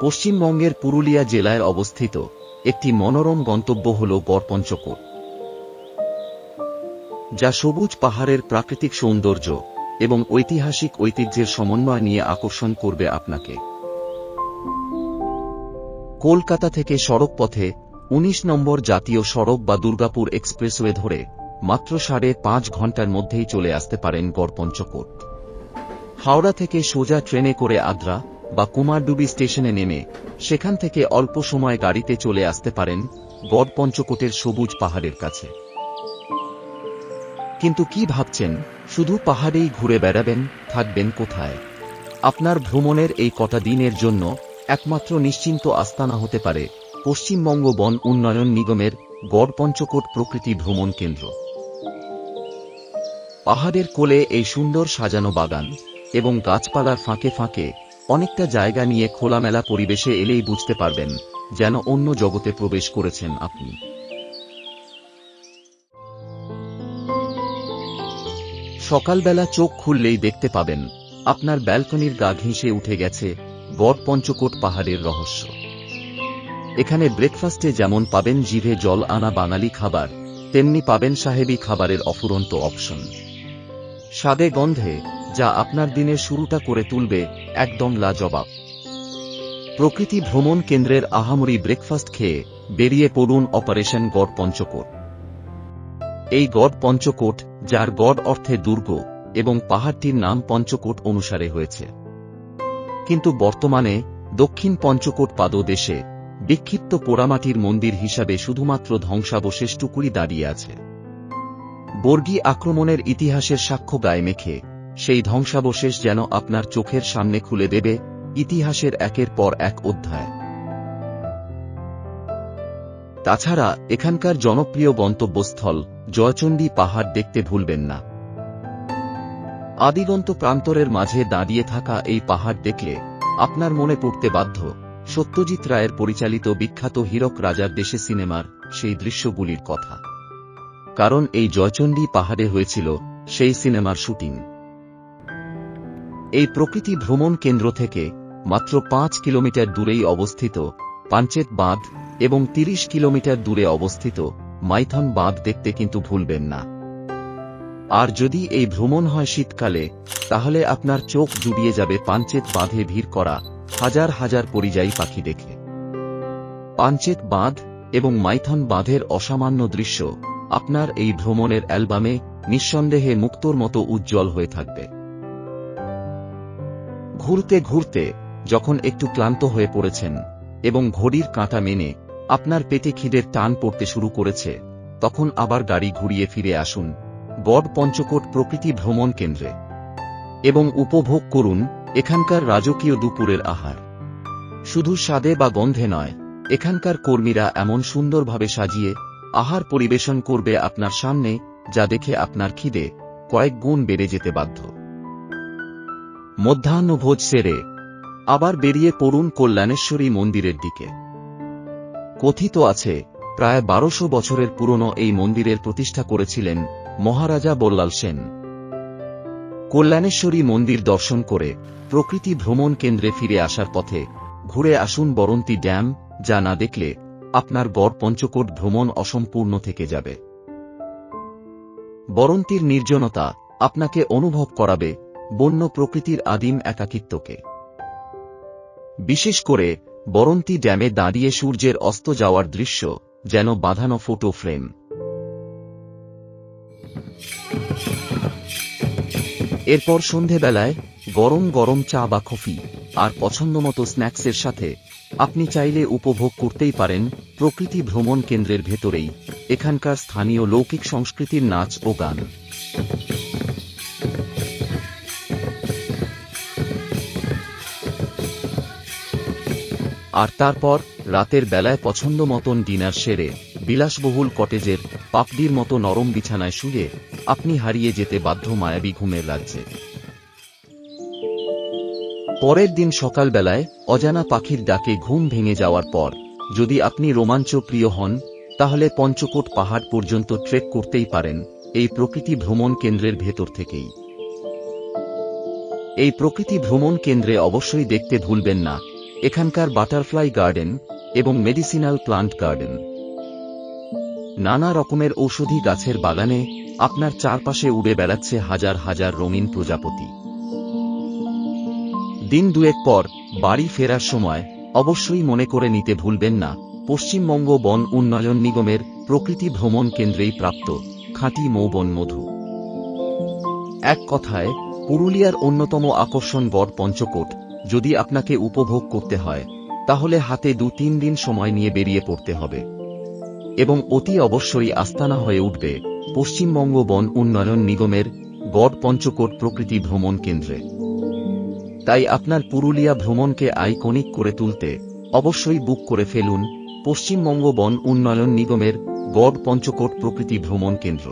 পশ্চিমবঙ্গের পুরুলিয়া জেলায় অবস্থিত একটি মনোরম গন্তব্য হল গড়পঞ্চকোট, যা সবুজ পাহাড়ের প্রাকৃতিক সৌন্দর্য এবং ঐতিহাসিক ঐতিহ্যের সমন্বয় নিয়ে আকর্ষণ করবে আপনাকে। কলকাতা থেকে সড়ক পথে ১৯ নম্বর জাতীয় সড়ক বা দুর্গাপুর এক্সপ্রেসওয়ে ধরে মাত্র ৫.৫ ঘন্টার মধ্যেই চলে আসতে পারেন গড়পঞ্চকোট। হাওড়া থেকে সোজা ট্রেনে করে আদ্রা বা কুমারডুবি স্টেশনে নেমে সেখান থেকে অল্প সময় গাড়িতে চলে আসতে পারেন গড়পঞ্চকোটের সবুজ পাহাড়ের কাছে। কিন্তু কি ভাবছেন, শুধু পাহাড়েই ঘুরে বেড়াবেন? থাকবেন কোথায়? আপনার ভ্রমণের এই কটা দিনের জন্য একমাত্র নিশ্চিন্ত আস্তানা হতে পারে পশ্চিমবঙ্গ বন উন্নয়ন নিগমের গড়পঞ্চকোট প্রকৃতি ভ্রমণ কেন্দ্র। পাহাড়ের কোলে এই সুন্দর সাজানো বাগান এবং গাছপালার ফাঁকে ফাঁকে অনেকটা জায়গা নিয়ে খোলামেলা পরিবেশে এলেই বুঝতে পারবেন যেন অন্য জগতে প্রবেশ করেছেন আপনি। সকালবেলা চোখ খুললেই দেখতে পাবেন আপনার ব্যালকনির গা ঘেঁষে উঠে গেছে গড়পঞ্চকোট পাহাড়ের রহস্য। এখানে ব্রেকফাস্টে যেমন পাবেন জিভে জল আনা বাঙালি খাবার, তেমনি পাবেন সাহেবি খাবারের অফুরন্ত অপশন। স্বাদে গন্ধে যা আপনার দিনের শুরুটা করে তুলবে একদম লাজবাব। প্রকৃতি ভ্রমণ কেন্দ্রের আহামরি ব্রেকফাস্ট খেয়ে বেরিয়ে পড়ুন অপারেশন গড়পঞ্চকোট। এই গড়পঞ্চকোট, যার গড় অর্থে দুর্গ এবং পাহাড়টির নাম পঞ্চকোট অনুসারে হয়েছে, কিন্তু বর্তমানে দক্ষিণ পঞ্চকোট পাদদেশে বিক্ষিপ্ত পোড়ামাটির মন্দির হিসাবে শুধুমাত্র ধ্বংসাবশেষটুকুই দাঁড়িয়ে আছে। বর্গী আক্রমণের ইতিহাসের সাক্ষ্য গায়ে মেখে সেই ধ্বংসাবশেষ যেন আপনার চোখের সামনে খুলে দেবে ইতিহাসের একের পর এক অধ্যায়। তাছাড়া এখানকার জনপ্রিয় গন্তব্যস্থল জয়চণ্ডী পাহাড় দেখতে ভুলবেন না। আদিগন্ত প্রান্তরের মাঝে দাঁড়িয়ে থাকা এই পাহাড় দেখলে আপনার মনে পড়তে বাধ্য সত্যজিৎ রায়ের পরিচালিত বিখ্যাত হীরক রাজার দেশে সিনেমার সেই দৃশ্যগুলির কথা, কারণ এই জয়চণ্ডী পাহাড়ে হয়েছিল সেই সিনেমার শুটিং। এই প্রকৃতি ভ্রমণ কেন্দ্র থেকে মাত্র ৫ কিলোমিটার দূরেই অবস্থিত পাঞ্চেত বাঁধ এবং ৩০ কিলোমিটার দূরে অবস্থিত মাইথন বাঁধ দেখতে কিন্তু ভুলবেন না। আর যদি এই ভ্রমণ হয় শীতকালে, তাহলে আপনার চোখ জুড়িয়ে যাবে পাঞ্চেত বাঁধে ভিড় করা হাজার হাজার পরিযায়ী পাখি দেখে। পাঞ্চেত বাঁধ এবং মাইথন বাঁধের অসামান্য দৃশ্য আপনার এই ভ্রমণের অ্যালবামে নিঃসন্দেহে মুক্তোর মতো উজ্জ্বল হয়ে থাকবে। ঘুরতে ঘুরতে যখন একটু ক্লান্ত হয়ে পড়েছেন এবং ঘড়ির কাঁটা মেনে আপনার পেটে খিদের টান পড়তে শুরু করেছে, তখন আবার গাড়ি ঘুরিয়ে ফিরে আসুন গড়পঞ্চকোট প্রকৃতি ভ্রমণ কেন্দ্রে এবং উপভোগ করুন এখানকার রাজকীয় দুপুরের আহার। শুধু স্বাদে বা গন্ধে নয়, এখানকার কর্মীরা এমন সুন্দরভাবে সাজিয়ে আহার পরিবেশন করবে আপনার সামনে, যা দেখে আপনার খিদে কয়েক গুণ বেড়ে যেতে বাধ্য। মধ্যাহ্নভোজ সেরে আবার বেরিয়ে পড়ুন কল্যাণেশ্বরী মন্দিরের দিকে। কথিত আছে প্রায় ১২০০ বছরের পুরনো এই মন্দিরের প্রতিষ্ঠা করেছিলেন মহারাজা বল্লাল সেন। কল্যাণেশ্বরী মন্দির দর্শন করে প্রকৃতি ভ্রমণ কেন্দ্রে ফিরে আসার পথে ঘুরে আসুন বরন্তী ড্যাম, যা না দেখলে আপনার গড়পঞ্চকোট ভ্রমণ অসম্পূর্ণ থেকে যাবে। বরন্তীর নির্জনতা আপনাকে অনুভব করাবে বন্য প্রকৃতির আদিম একাকিত্বকে। বিশেষ করে বরন্তী ড্যামে দাঁড়িয়ে সূর্যের অস্ত যাওয়ার দৃশ্য যেন বাঁধানো ফটো ফ্রেম। এরপর সন্ধেবেলায় গরম গরম চা বা কফি আর পছন্দমতো স্ন্যাক্সের সাথে আপনি চাইলে উপভোগ করতেই পারেন প্রকৃতি ভ্রমণ কেন্দ্রের ভেতরেই এখানকার স্থানীয় লৌকিক সংস্কৃতির নাচ ও গান। আর তারপর রাতের বেলায় পছন্দ মতন ডিনার সেরে বিলাসবহুল কটেজের পাপড়ির মতো নরম বিছানায় শুয়ে আপনি হারিয়ে যেতে বাধ্য মায়াবী ঘুমের রাজ্যে। পরের দিন সকালবেলায় অজানা পাখির ডাকে ঘুম ভেঙে যাওয়ার পর যদি আপনি রোমাঞ্চ প্রিয় হন, তাহলে পঞ্চকোট পাহাড় পর্যন্ত ট্রেক করতেই পারেন এই প্রকৃতি ভ্রমণ কেন্দ্রের ভেতর থেকেই। এই প্রকৃতি ভ্রমণ কেন্দ্রে অবশ্যই দেখতে ভুলবেন না এখানকার বাটারফ্লাই গার্ডেন এবং মেডিসিনাল প্লান্ট গার্ডেন। নানা রকমের ঔষধি গাছের বাগানে আপনার চারপাশে উড়ে বেড়াচ্ছে হাজার হাজার রঙিন প্রজাপতি। দিন দুয়েক পর বাড়ি ফেরার সময় অবশ্যই মনে করে নিতে ভুলবেন না পশ্চিমবঙ্গ বন উন্নয়ন নিগমের প্রকৃতি ভ্রমণ কেন্দ্রেই প্রাপ্ত খাঁটি মৌবন মধু। এক কথায় পুরুলিয়ার অন্যতম আকর্ষণ গড় পঞ্চকোট যদি আপনাকে উপভোগ করতে হয় তাহলে হাতে 2-3 দিন সময় নিয়ে বেরিয়ে পড়তে হবে এবং অতি অবশ্যই আস্তানা হয়ে উঠবে পশ্চিমবঙ্গ বন উন্নয়ন নিগমের গড় পঞ্চকোট প্রকৃতি ভ্রমণ কেন্দ্রে। তাই আপনার পুরুলিয়া ভ্রমণকে আইকনিক করে তুলতে অবশ্যই বুক করে ফেলুন পশ্চিমবঙ্গ বন উন্নয়ন নিগমের গড় পঞ্চকোট প্রকৃতি ভ্রমণ কেন্দ্র।